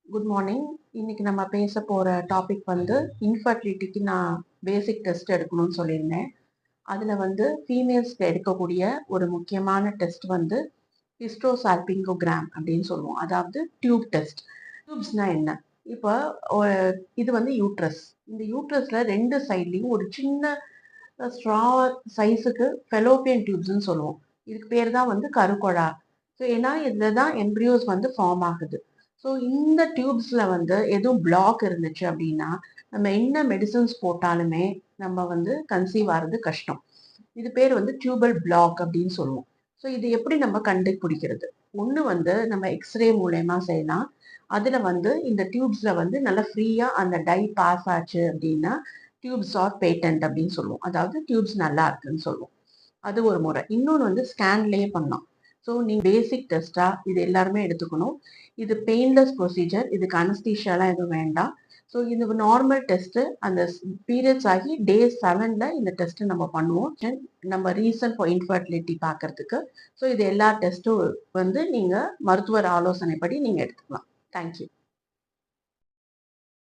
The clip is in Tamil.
Good morning. இன்னைக்கு நம்ம பேச போற டாபிக் வந்து இன்ஃபர்டிலிட்டிக்கு நான் பேசிக் டெஸ்ட் எடுக்கணும்னு சொல்லியிருந்தேன். அதுல வந்து ஃபீமேல்ஸ்க்கு எடுக்கக்கூடிய ஒரு முக்கியமான டெஸ்ட் வந்து ஹிஸ்டோசால்பிங்கோகிராம் அப்படின்னு சொல்லுவோம். அதாவது டியூப் டெஸ்ட். டியூப்ஸ்னா என்ன? இப்போ இது வந்து யூட்ரஸ். இந்த யூட்ரஸ்ல ரெண்டு சைட்லயும் ஒரு சின்ன ஸ்ட்ரா சைஸுக்கு ஃபெலோப்பியன் டியூப்ஸ்ன்னு சொல்லுவோம். இதுக்கு பேர் தான் வந்து கருக்குழா. ஸோ ஏன்னா இதில் தான் எம்ப்ரியோஸ் வந்து ஃபார்ம் ஆகுது. ஸோ இந்த டியூப்ஸில் வந்து எதுவும் பிளாக் இருந்துச்சு அப்படின்னா நம்ம என்ன மெடிசன்ஸ் போட்டாலுமே நம்ம வந்து கன்சீவ் ஆகிறது கஷ்டம். இது பேர் வந்து டியூபல் பிளாக் அப்படின்னு சொல்லுவோம். ஸோ இது எப்படி நம்ம கண்டுபிடிக்கிறது? ஒன்று வந்து நம்ம எக்ஸ்ரே மூலயமா செய்யலாம். அதில் வந்து இந்த டியூப்ஸில் வந்து நல்லா ஃப்ரீயாக அந்த டை பாஸ் ஆச்சு அப்படின்னா டியூப்ஸ் ஆர் பேட்டன்ட் அப்படின்னு சொல்லுவோம். அதாவது டியூப்ஸ் நல்லா இருக்குன்னு சொல்லுவோம். அது ஒரு முறை. இன்னொன்று வந்து ஸ்கேன்லேயே பண்ணலாம். ஸோ நீங்கள் பேசிக் டெஸ்டா இது எல்லாருமே எடுத்துக்கணும். இது பெயின்லெஸ் ப்ரொசீஜர். இதுக்கு அனஸ்தீஷியாலாம் எதுவும் வேண்டாம். ஸோ இது நார்மல் டெஸ்ட். அந்த பீரியட்ஸ் ஆகி டே 7ல இந்த டெஸ்ட் நம்ம பண்ணுவோம். நம்ம ரீசன் ஃபார் இன்ஃபர்டிலிட்டி பார்க்கறதுக்கு. ஸோ இது எல்லா டெஸ்ட்டும் வந்து நீங்க மருத்துவர் ஆலோசனைப்படி நீங்க எடுத்துக்கலாம். தேங்க்யூ.